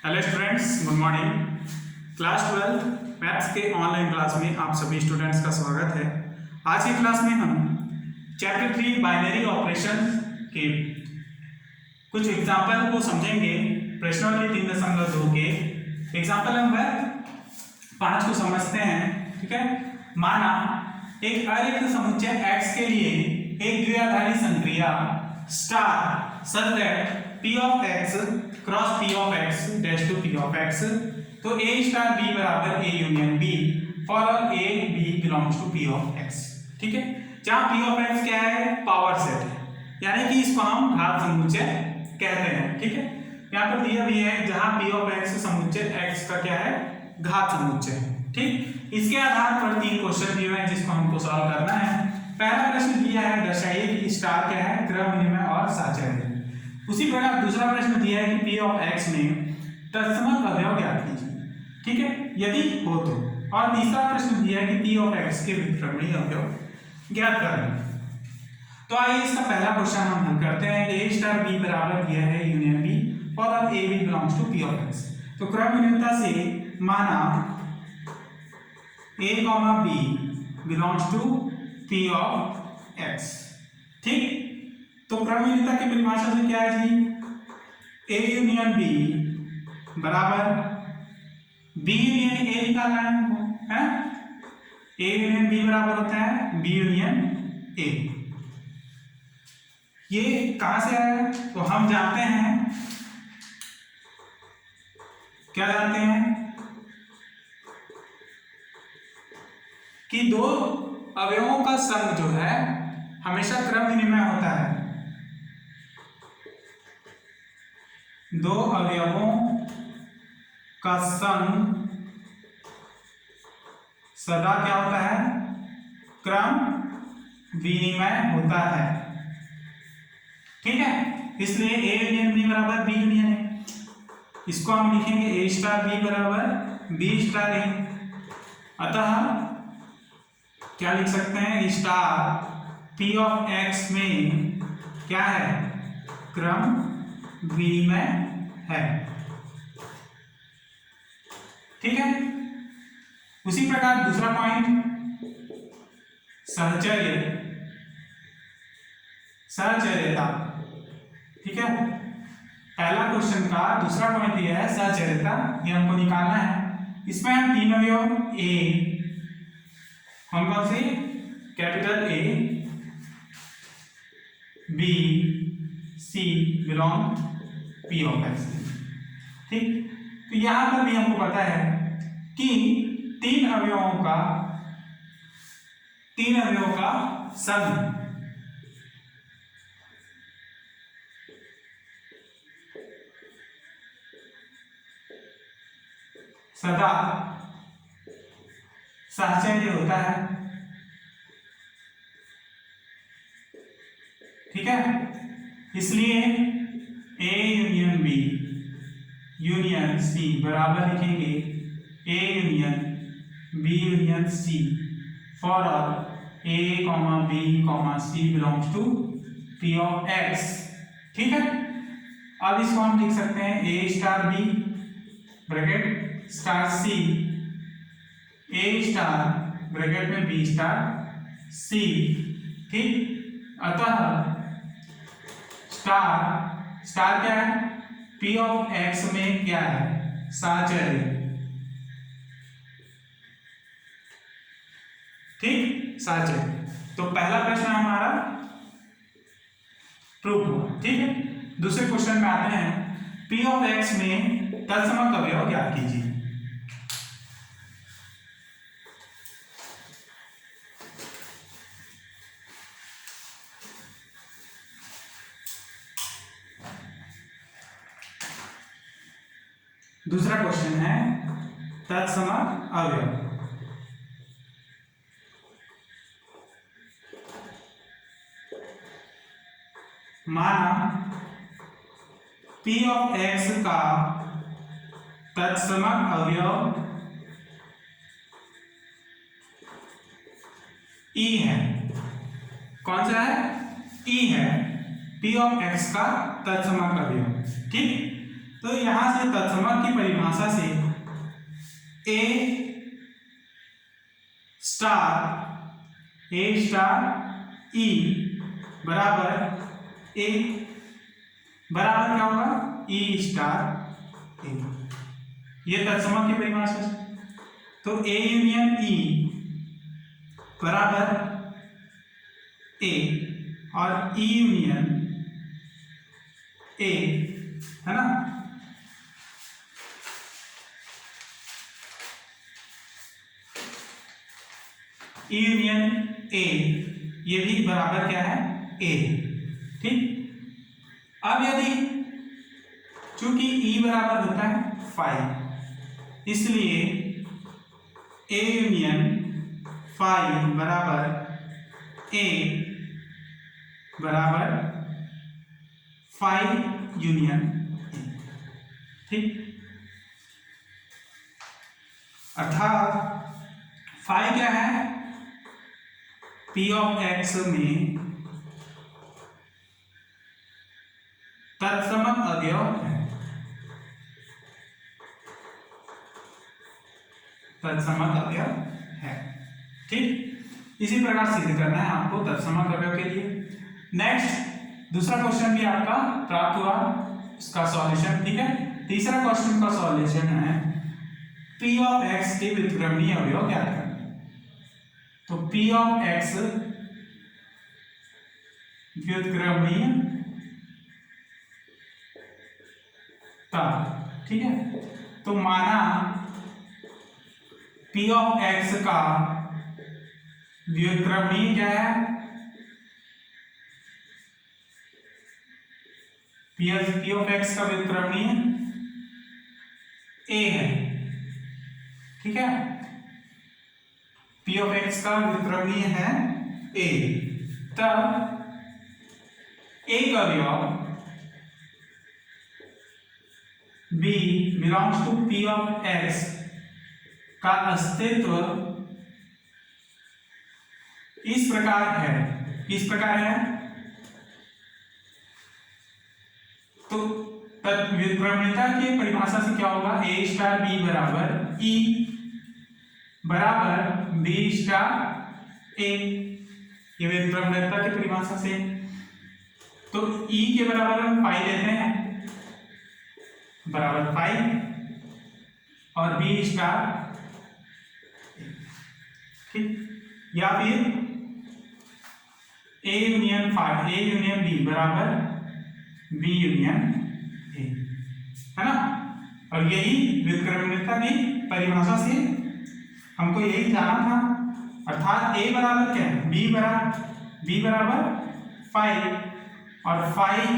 Hello students, good morning. Class 12 maths के online class में आप सभी स्टूडेंट्स का स्वागत है। आज की क्लास में हम चैप्टर 3 बाइनरी ऑपरेशन के कुछ एग्जाम्पल को समझेंगे। प्रश्नावली 3.2 के एग्जाम्पल नंबर 5 को समझते हैं। ठीक है, माना एक अरिक्त समुच्चय x के लिए एक द्विआधारी संक्रिया star such that p of x cross p of x dash to p of x, तो a स्टार b बराबर a union b for all a b belongs to p of x। ठीक है, जहां p of x क्या है, power set है, यानी कि इसको हम घात समुच्चय कहते हैं। ठीक है, यहाँ पर दिया भी है जहां p of x समुच्चय x का क्या है, घात समुच्चय है। ठीक, इसके आधार पर 3 क्वेश्चन दिए हुए हैं जिसको हमको सॉल्व करना है। पहला प्रश्न दिया है, दर्शाइए कि स्टार क्या है, क्रम विनिमय और साचर्य। उसी प्रकार दूसरा प्रश्न दिया है कि p of x में तत्समक अवयव ज्ञात कीजिए। ठीक है, यदि हो तो। और तीसरा प्रश्न दिया है कि p of x के व्युत्क्रमणीय अवयव ज्ञात करें। तो आइए इसका पहला क्वेश्चन हम हल करते हैं। a स्टार b बराबर दिया है union b for all a b belongs to p of x। तो क्रम विनिमयता से माना a b belongs to p of x। ठीक, तो क्रम विनिमयता की परिभाषा से क्या है जी, a यूनियन b बराबर b यूनियन a निकालना है हमको, है a यूनियन b बराबर होता है b यूनियन a। ये कहां से आया, तो हम जानते हैं, क्या जानते हैं कि दो अवयवों का संग जो है हमेशा क्रम विनिमय होता है। दो अवयवों का संग सदा क्या होता है, क्रम विनिमय होता है। ठीक है, इसलिए a यूनियन b बराबर b यूनियन है। इसको हम लिखेंगे a स्टार b बराबर b स्टार a। अतः क्या लिख सकते हैं, स्टार p of x में क्या है, क्रम विनिमय है। ठीक है, उसी प्रकार दूसरा पॉइंट सहचर्य, सहचर्यता। ठीक है, पहला क्वेश्चन का दूसरा पॉइंट यह है सहचर्यता, ये हमको निकालना है। इसमें हम तीन अवयव a, हम कौन से, capital A B C belong P of x। ठीक, तो यहां पर भी हमको पता है कि तीन अवयवों का संग सदा सहचर्य होता है। ठीक है, इसलिए a union b union c बराबर लिखेंगे a union b union c for all a b c belongs to p of x। ठीक है, अब इसको हम लिख सकते हैं a star b bracket star c, a star bracket में b स्टार c। ठीक, अतः स्टार क्या है, p of x में क्या है, साचर्य। ठीक, साचर्य। तो पहला प्रश्न हमारा प्रूव हुआ। ठीक है, दूसरे क्वेश्चन में आते हैं, p of x में तत्समक अवयव ज्ञात कीजिए। दूसरा क्वेश्चन है तत्समक अवयव। माना p of x का तत्समक अवयव e है। कौन सा है, e है p of x का तत्समक अवयव। ठीक, तो यहां से तत्समक की परिभाषा से ए स्टार ई बराबर ए बराबर क्या होगा ई स्टार ए, ये तत्समक की परिभाषा है। तो ए यूनियन ई बराबर ए और ई यूनियन ए, है ना। ई यूनियन ए ये भी बराबर क्या है ए, ठीक। अब यदि चूंकि ई बराबर होता है 5, इसलिए ए यूनियन 5 बराबर ए बराबर 5 यूनियन ए, ठीक। अर्थात 5 क्या है P ऑफ x में तत्समक अवयव है, तत्समक अवयव है, ठीक। इसी प्रकार सिद्ध करना है आपको तत्समक अवयव के लिए। नेक्स्ट दूसरा क्वेश्चन भी आपका प्राप्त हुआ, उसका सॉल्यूशन, ठीक है। तीसरा क्वेश्चन का सॉल्यूशन है P ऑफ x के व्युत्क्रमणीय अवयव ज्ञात करना। तो P ऑफ x व्युत्क्रमणीय का, ठीक है। तो माना P ऑफ x का व्युत्क्रमणीय क्या है, P ऑफ x का व्युत्क्रमणीय a है, ठीक है। P ऑफ x का व्युत्क्रमणीय है a, तब एक अवयव b belongs to P of x का अस्तित्व इस प्रकार है, किस प्रकार है, तो व्युत्क्रमणीयता की परिभाषा से क्या होगा a स्टार b बराबर e बराबर b स्टार a, ये व्युत्क्रमणीयता की परिभाषा से। तो e के बराबर हम पाई लेते हैं बराबर पाई और b स्टार, ठीक। या फिर a यूनियन b बराबर b यूनियन a, है ना। और यही व्युत्क्रमणीयता की परिभाषा से हमको यही जाना था, अर्थात a बराबर क्या है b बराबर 5 और 5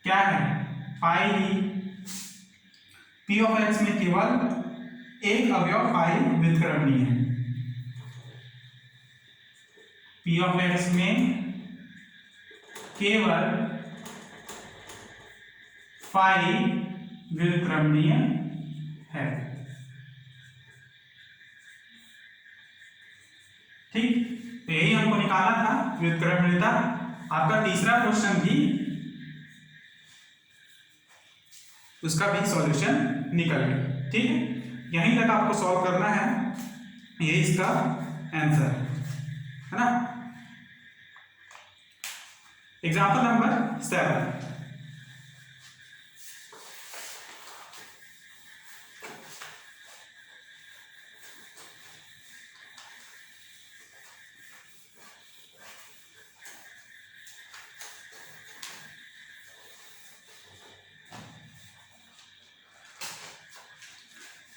क्या है 5 P ऑफ x में केवल एक अवयव 5 व्युत्क्रमणीय है, P ऑफ x में केवल 5 व्युत्क्रमणीय है, ठीक। तो यही हमको निकाला था व्युत्क्रमणीयता। आपका तीसरा क्वेश्चन भी, उसका भी सॉल्यूशन निकल गया, ठीक है। यहीं तक आपको सॉल्व करना है, ये इसका आंसर है ना। एग्जाम्पल नंबर 7,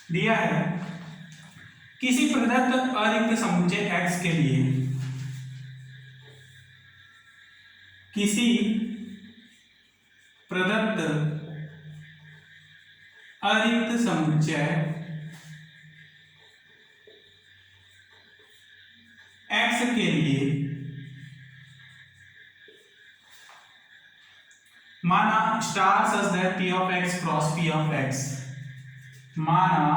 दिया है किसी प्रदत्त अरिक्त समुच्चय x के लिए, किसी प्रदत्त अरिक्त समुच्चय x के लिए माना star such that P of x cross P of x, माना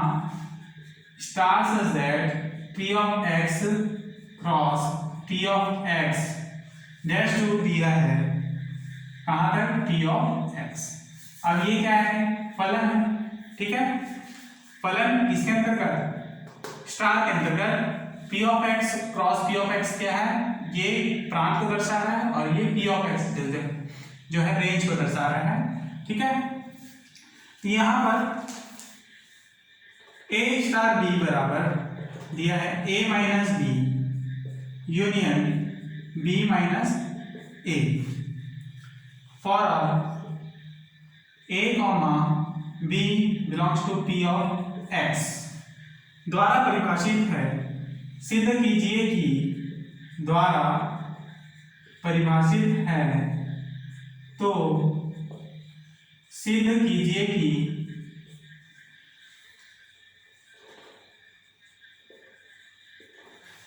star such that P of x cross P of x dash to दिया है कहां तक P ऑफ x, अब ये क्या है, फलन है, ठीक है। फलन किसके अंतर्गत, स्टार के अंतर्गत। P of x cross P of x क्या है, ये प्रांत को दर्शा रहा है और ये पी ऑफ एक्स जो है रेंज को दर्शा रहा है, ठीक है। तो यहां पर ए स्टार बी बराबर दिया है A minus B union B minus A for A comma B belongs to P of X द्वारा परिभाषित है। सिद्ध कीजिए कि द्वारा परिभाषित है, तो सिद्ध कीजिए कि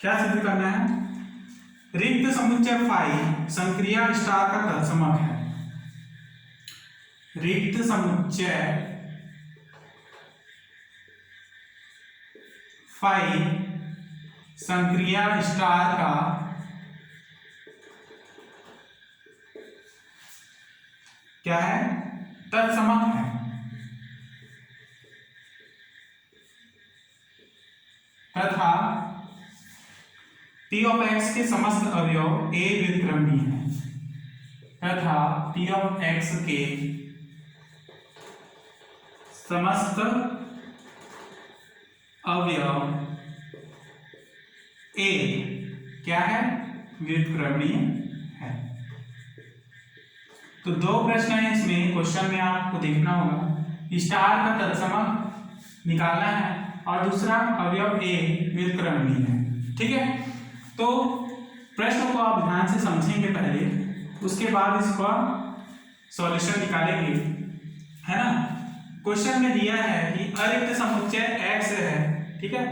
क्या सिद्ध करना है, रिक्त समुच्चय फाई संक्रिया स्टार का तत्समक है। रिक्त समुच्चय फाई संक्रिया स्टार का क्या है, तत्समक है तथा पी ऑफ एक्स के समस्त अवयव ए व्युत्क्रमणीय है तथा पी ऑफ एक्स के समस्त अवयव ए क्या है, व्युत्क्रमणीय है। तो दो प्रश्न है इसमें, क्वेश्चन में आपको देखना होगा स्टार का तत्समक निकालना है और दूसरा अवयव ए व्युत्क्रमणीय है, ठीक है। तो प्रश्न को आप ध्यान से समझेंगे पहले, उसके बाद इसका सॉल्यूशन निकालेंगे, है ना। क्वेश्चन में दिया है कि अरिक्त समुच्चय x है, ठीक है।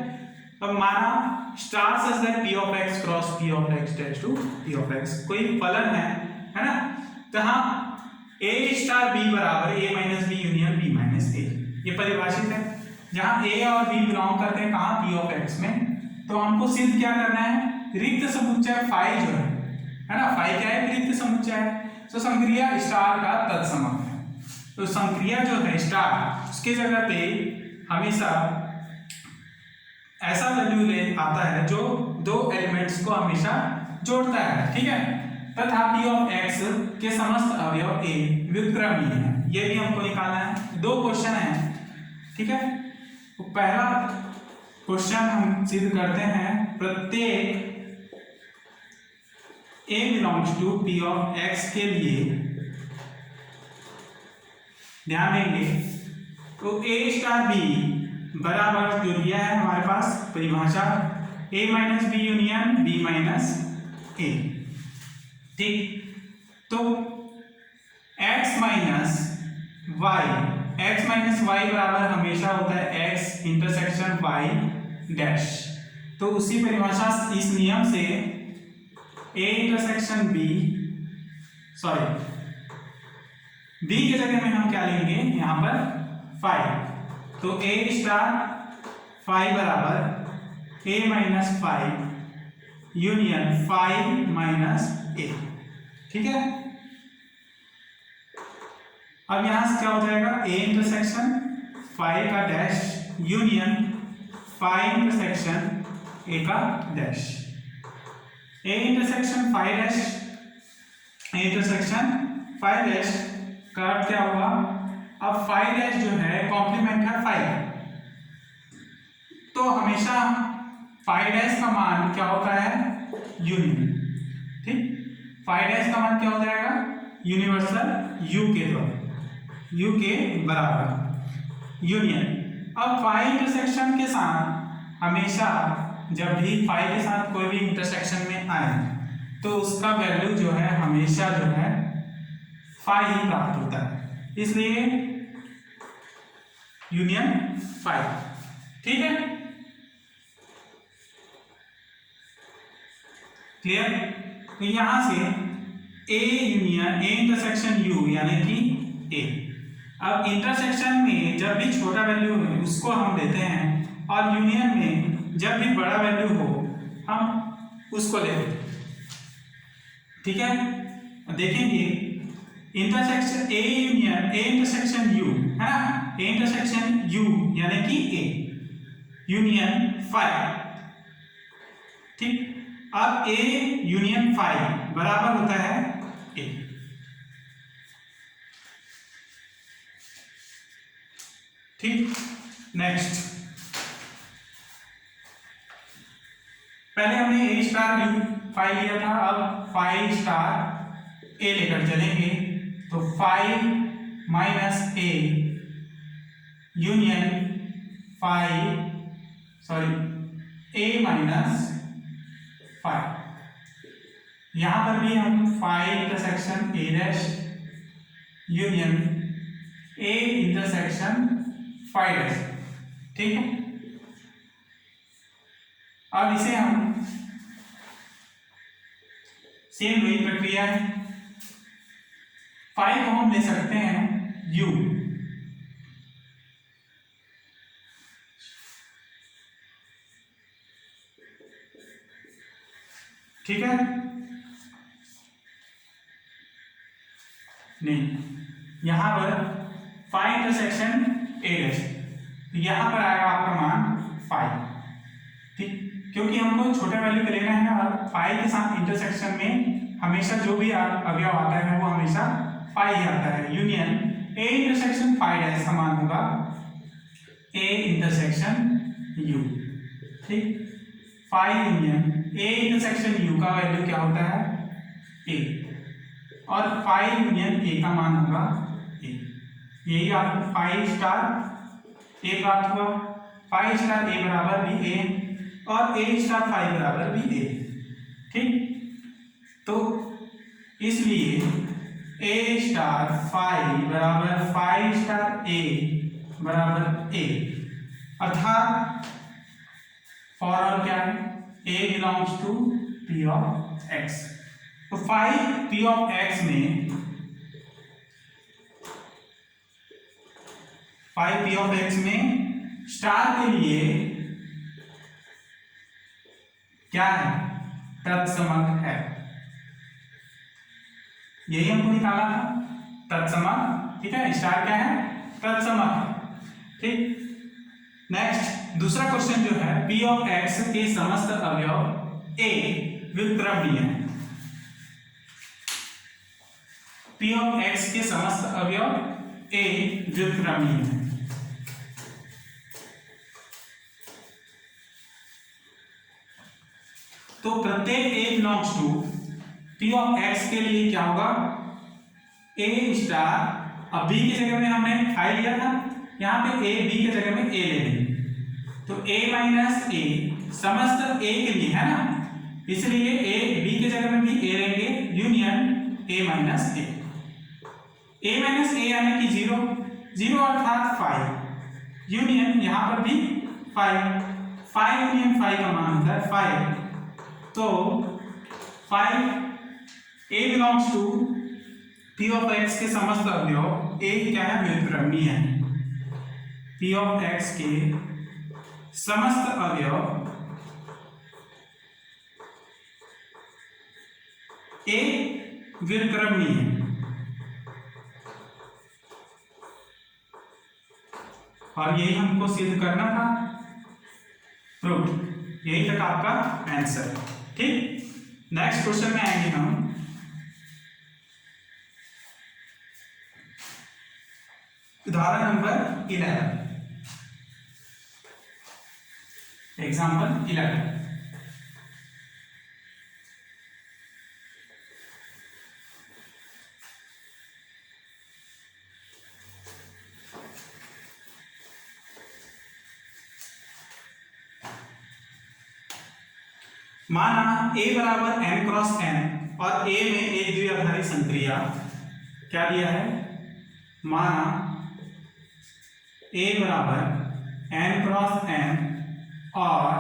अब माना star such that p of x cross p of x tends to p of x कोई फलन है ना। तो हाँ a स्टार b बराबर a minus b union b minus a, ये परिभाषित है। जहां a और b बिलोंग करते हैं कहाँ, p ऑफ x में। तो हमको सिद्ध क्या करना है, रिक्त समुच्चय फाई जो है ना, फाई क्या है, रिक्त समुच्चय है। तो संक्रिया स्टार का तत्समक है। तो संक्रिया जो है स्टार, उसके जगह पे हमेशा ऐसा वैल्यू ले आता है जो दो एलिमेंट्स को हमेशा जोड़ता है, ठीक है। तथा p ऑफ x के समस्त अवयव a व्युत्क्रमणीय है, ये भी हमको निकालना है। दो क्वेश्चन है, ठीक है। तो पहला क्वेश्चन हम सिद्ध करते हैं, प्रत्येक a belongs to p of x के लिए ध्यान देंगे तो a स्टार b बराबर जो दिया है हमारे पास परिभाषा a minus B union b minus a, ठीक। तो x माइनस y बराबर हमेशा होता है x इंटरसेक्शन y डैश। तो उसी परिभाषा इस नियम से a intersection b, sorry b के जगह में हम क्या लेंगे यहाँ पर फाई। तो a स्टार फाई बराबर a minus phi union phi minus a, ठीक है। अब यहां से क्या हो जाएगा, a इंटरसेक्शन फाई का dash union phi intersection a का dash. a intersection phi dash, a intersection phi dash का अर्थ क्या होगा, अब फाई डैश जो है कॉम्प्लीमेंट है फाई, तो हमेशा फाई डैश का मान क्या होता है, यूनियन, ठीक। फाई डैश का मान क्या हो जाएगा, यूनिवर्सल u के द्वारा, u के बराबर यूनियन। अब फाई इंटरसेक्शन के साथ हमेशा जब भी फाई के साथ कोई भी इंटरसेक्शन में आए तो उसका वैल्यू जो है हमेशा जो है फाई ही प्राप्त होता है, इसलिए यूनियन फाई, ठीक है। क्लियर। तो यहां से a union a intersection u यानी कि a। अब इंटरसेक्शन में जब भी छोटा वैल्यू है उसको हम लेते हैं और यूनियन में जब भी बड़ा वैल्यू हो हम उसको लेते हैं, ठीक है। देखेंगे intersection A union A intersection you है ना, ए इंटरसेक्शन यू यानी कि ए यूनियन फाइव। ठीक, अब ए यूनियन फाइव बराबर होता है ए। ठीक, नेक्स्ट पहले हमने ए स्टार यू फाइव लिया था, अब फाइव स्टार ए लेकर चलेंगे। तो five minus A union five A minus five. यहां पर भी हम five intersection A dash union A intersection phi dash. ठीक है, अब इसे हम सेम वही प्रक्रिया है, फाइव को हम ले सकते हैं यू, ठीक है, नहीं यहां पर फाइव इंटरसेक्शन ए डैश, यहां पर आएगा आपका मान फाइव। ठीक, क्योंकि हमको छोटे वैल्यू पे लेना है ना, और फाइव के साथ इंटरसेक्शन में हमेशा जो भी अवयव आता है वो हमेशा फाइव ही आता है। Union A intersection phi dash का मान होगा ए इंटरसेक्शन यू। ठीक, five union A intersection you का वैल्यू क्या होता है ए, और फाइव यूनियन ए का मान होगा ए। यही आपको फाइव स्टार ए प्राप्त हुआ, फाइव स्टार ए बराबर भी ए और ए स्टार फाइव बराबर भी ए। ठीक, तो इसलिए ए स्टार फाइव बराबर फाइव स्टार ए बराबर ए, अर्थात फॉर्मूला क्या है, A belongs to P of X. तो फाइव पी ऑफ एक्स में स्टार के लिए क्या है, तत्समक है, यही हमको निकाला था, तत्समक। ठीक है, स्टार क्या है, तत्समक। ठीक, नेक्स्ट दूसरा क्वेश्चन जो है, पी ऑफ एक्स के समस्त अवयव ए व्युत्क्रमणीय है। पी ऑफ एक्स के समस्त अवयव ए व्युत्क्रमणीय है। तो प्रत्येक A belongs to P of X के लिए क्या होगा, ए स्टार, अब बी की जगह में हमने फाइव लिया था, यहाँ पे ए बी की जगह में ए ले लेंगे, तो ए माइनस ए समस्त ए के लिए है ना, इसलिए ए बी की जगह में भी ए लेंगे, union A minus A. A minus A यानी कि जीरो, जीरो अर्थात फाइव, यूनियन यहाँ पर भी फाइव, फाइव यूनियन फाइव का मान होता है फाइव। तो phi A belongs to P of X के समस्त अवयव ए क्या है, व्युत्क्रमणीय है। पी ऑफ एक्स के समस्त अवयव ए व्युत्क्रमणीय है, और यही हमको सिद्ध करना था, प्रूफ। यही तक आपका आंसर। ठीक, नेक्स्ट क्वेश्चन में आएंगे हम, उदाहरण नंबर 11, एग्जाम्पल 11। माना a बराबर n क्रॉस n और a में एक द्विआधारी संक्रिया क्या दिया है, माना a बराबर n क्रॉस n और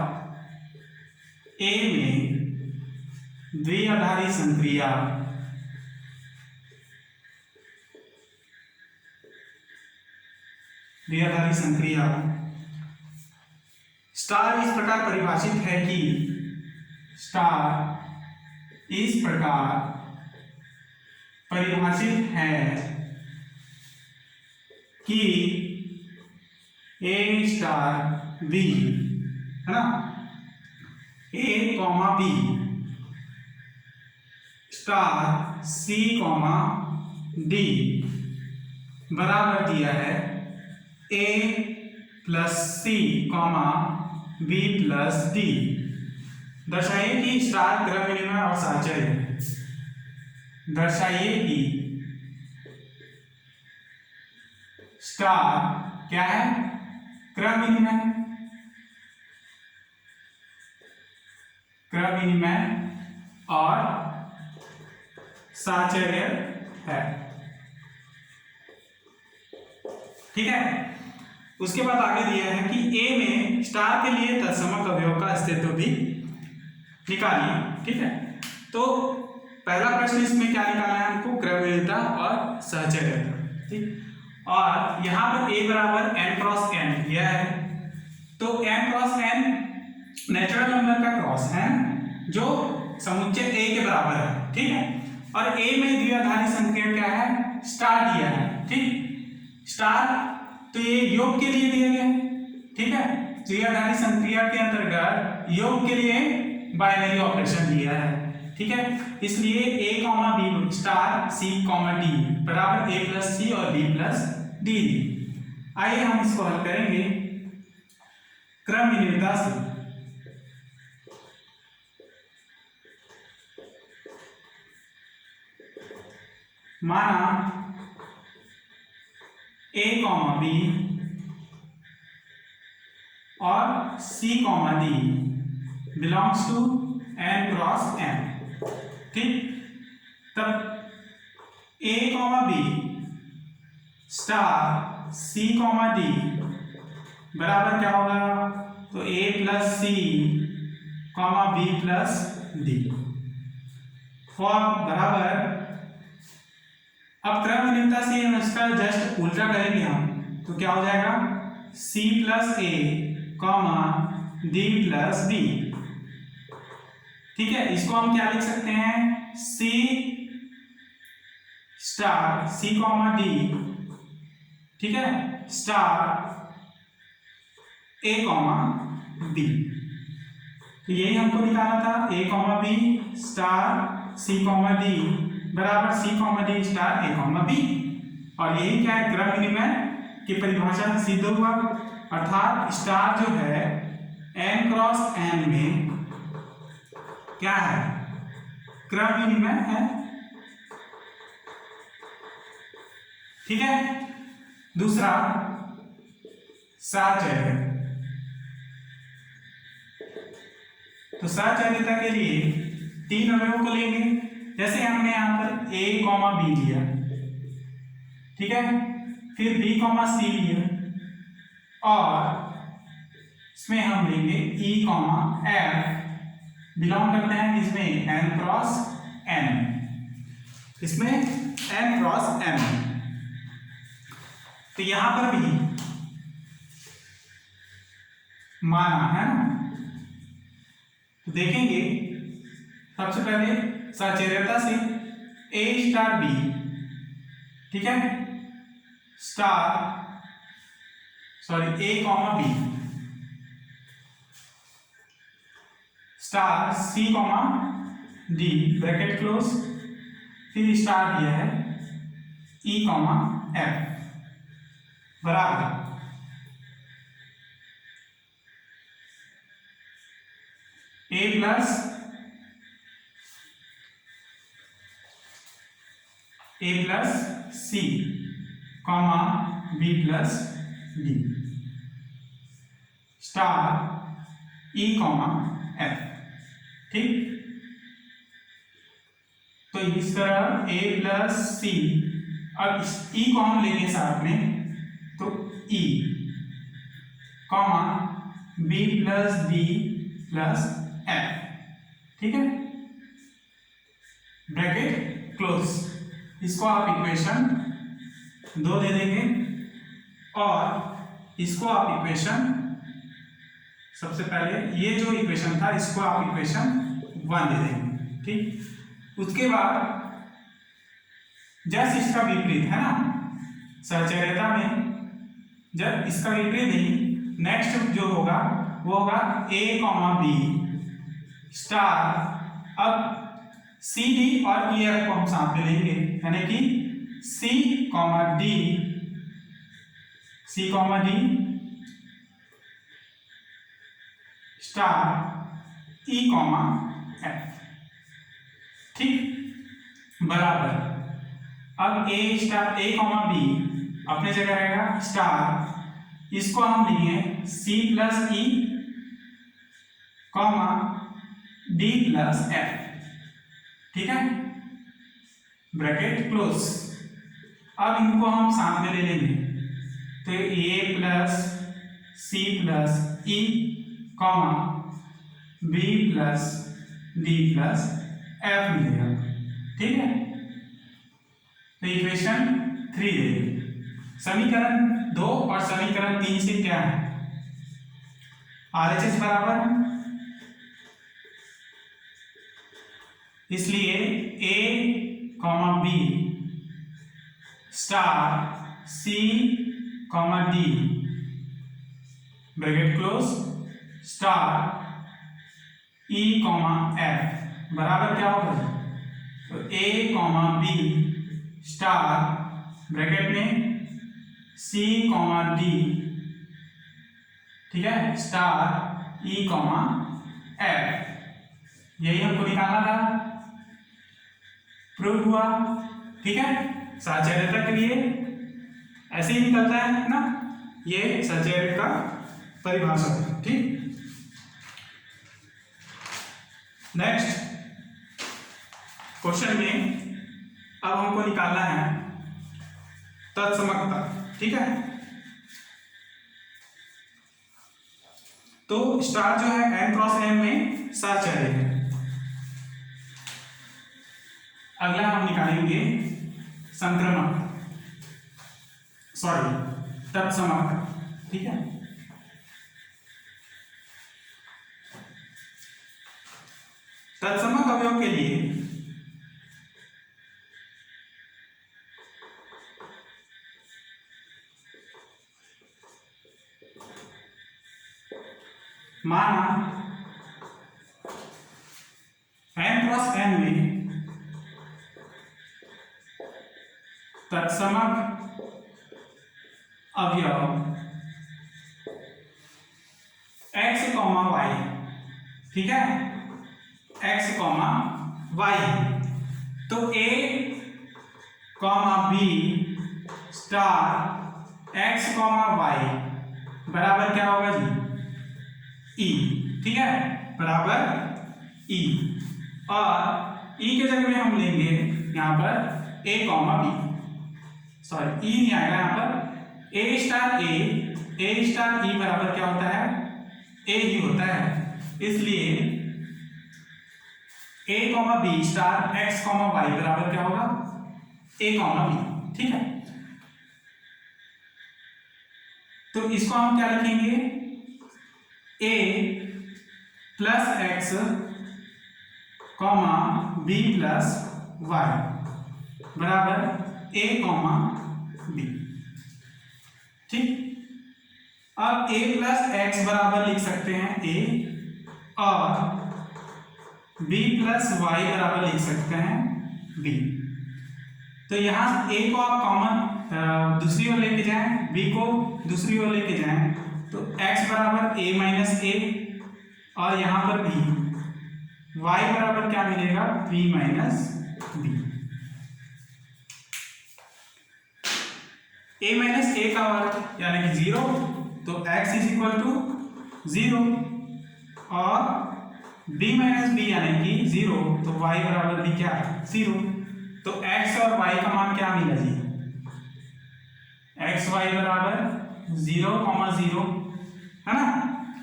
a में द्विआधारी संक्रिया स्टार इस प्रकार परिभाषित है कि स्टार इस प्रकार परिभाषित है कि ए स्टार बी, है ना, ए comma B star C comma D बराबर दिया है ए plus C comma B plus D. दर्शाइए कि स्टार क्रम विनिमय और साहचर्य। दर्शाइए कि स्टार क्या है, क्रम विनिमय, क्रम विनिमय और साहचर्य है। ठीक है, उसके बाद आगे दिया है कि ए में स्टार के लिए तत्समक अवयव का अस्तित्व भी निकालिए। ठीक है, तो पहला प्रश्न इसमें क्या निकालना है हमको, क्रमविनिमयता और साहचर्यता। ठीक, और यहाँ पर a बराबर n क्रॉस n यह है, तो n cross n natural number का क्रॉस है जो समुच्चय a के बराबर है। ठीक है, और a में द्विआधारी संकेत क्या है, स्टार दिया है। ठीक, स्टार तो ये योग के लिए दिया गया है। ठीक है, द्विआधारी संक्रिया के अंतर्गत योग के लिए बाइनरी ऑपरेशन दिया है। ठीक है, इसलिए a comma B star C comma D बराबर a प्लस सी और b प्लस डी। आइए हम इसको हल करेंगे क्रम विनिमयता से। माना a कॉमा बी और c comma D belongs to n cross n। ठीक, तब a comma B star c comma D बराबर क्या होगा, तो a plus C comma B plus D for बराबर। अब क्रम विनिमयता से हम इसका जस्ट उल्टा करेंगे हम, तो क्या हो जाएगा, c प्लस ए कॉमा डी प्लस डी। ठीक है, इसको हम क्या लिख सकते हैं, c star c comma D, ठीक है, स्टार a कॉमा बी। तो यही हमको निकालना था, a comma B star c comma D बराबर c comma D star a comma B. और यही क्या है, क्रम विनिमय की परिभाषा सिद्ध हुआ, अर्थात स्टार जो है n क्रॉस n में क्या है, क्रम विनिमय है। ठीक है, दूसरा साहचर्य। तो साहचर्यता के लिए तीन अवयवों को लेंगे, जैसे हमने यहां पर a कॉमा बी लिया, ठीक है, फिर b कॉमा सी लिया, और इसमें हम लेंगे e कॉमा f बिलोंग करते हैं इसमें n क्रॉस n, इसमें n क्रॉस n। तो यहां पर भी माना है ना, तो देखेंगे सबसे पहले साहचर्यता से a स्टार b, ठीक है, star sorry a comma b star c comma d bracket close, फिर स्टार दिया है e कॉमा f बराबर a plus C comma b plus D star e comma f। ठीक, तो इस तरह a प्लस सी, अब इस e को हम लेंगे साथ में, तो e comma b plus D plus f। ठीक है, ब्रैकेट क्लोज, इसको आप इक्वेशन 2 दे देंगे, और इसको आप इक्वेशन, सबसे पहले ये जो इक्वेशन था इसको आप इक्वेशन 1 दे देंगे। ठीक, उसके बाद जस्ट इसका विपरीत है ना, सहचर्यता में जब इसका विपरीत नहीं, नेक्स्ट जो होगा वो होगा a कॉमा बी स्टार। अब सी डी और ई एफ को हम साथ में लेंगे, यानी कि सी comma D star E comma F, ठीक, बराबर। अब ए स्टार ए कॉमा बी अपने जगह रहेगा स्टार, इसको हम लेंगे सी plus E comma D plus F, ठीक है, ब्रैकेट क्लोज। अब इनको हम साथ में ले लेंगे, तो A plus C plus E comma B plus D plus F मिलेगा, ठीक है। तो इक्वेशन 3 देंगे। समीकरण 2 और समीकरण 3 से क्या है, RHS बराबर, इसलिए A comma B star C comma D bracket close star E comma F बराबर क्या होगा, तो A comma B star bracket में सी कॉमा डी, ठीक है, स्टार ई कॉमा एफ, यही हमको निकालना था, प्रूव हुआ, ठीक है। सहचर्यता के लिए ऐसे ही निकलता है ना, ये सहचर्य का परिभाषा है, ठीक। नेक्स्ट क्वेश्चन में अब हमको निकालना है तत्समकता, ठीक है। तो स्टार जो है n क्रॉस m में सहचर्य है। अगला हम निकालेंगे संक्रमक, सॉरी तत्समकता, ठीक है। तत्समक अवयव के लिए माना n क्रॉस n में तत्समक अवयव x कॉमा y, ठीक है, x कॉमा y, तो a comma b star x comma y बराबर क्या होगा जी, ई, ठीक है, बराबर ई, और ई के जगह में हम लेंगे यहाँ पर a कॉमा बी, सॉरी ई नहीं आएगा यहाँ पर, a स्टार ई बराबर क्या होता है, a ही होता है, इसलिए a comma B star x comma y बराबर क्या होगा, a कॉमा बी, ठीक है। तो इसको हम क्या लिखेंगे, a plus X comma B plus Y बराबर a कॉमा बी, ठीक। अब a प्लस एक्स बराबर लिख सकते हैं a, और b प्लस वाई बराबर लिख सकते हैं b। तो यहाँ a को आप कॉमन दूसरी ओर लेके जाएं, b को दूसरी ओर लेके जाएं, तो x बराबर a माइनस ए, और यहाँ पर b, y बराबर क्या मिलेगा, b minus B. a minus A का वर्ग यानी कि 0, तो x इज इक्वल टू 0, और b माइनस बी यानी कि 0, तो y बराबर भी क्या है, 0। तो x और y का मान क्या मिला जी, x y बराबर 0,0 है ना,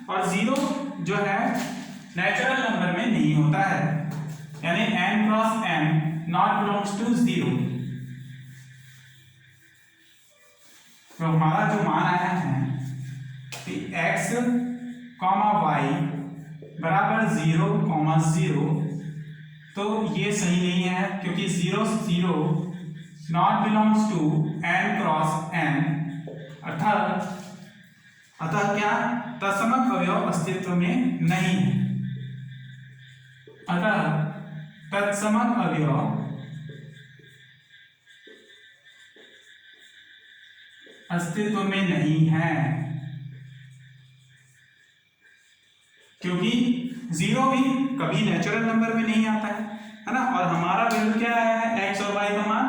और 0 जो है नेचुरल नंबर में नहीं होता है, यानी n cross n not belongs to 0। तो हमारा जो मान आया है कि x कॉमा y बराबर 0,0, तो ये सही नहीं है, क्योंकि 0 0 not belongs to n cross n, अतः क्या तत्समक अवयव अस्तित्व में नहीं है। अतः तत्समक अवयव अस्तित्व में नहीं है, क्योंकि जीरो भी कभी नेचुरल नंबर में नहीं आता है ना, और हमारा वैल्यू क्या आया है, x और y का मान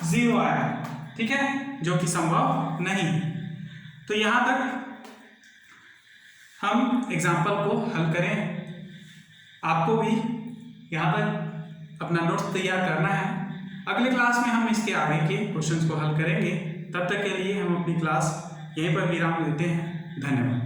0 आया है, ठीक है, जो कि संभव नहीं। तो यहां तक हम एग्जाम्पल को हल करें। आपको भी यहां तक अपना नोट्स तैयार करना है। अगले क्लास में हम इसके आगे के क्वेश्चंस को हल करेंगे। तब तक के लिए हम अपनी क्लास यहीं पर विराम देते हैं। धन्यवाद।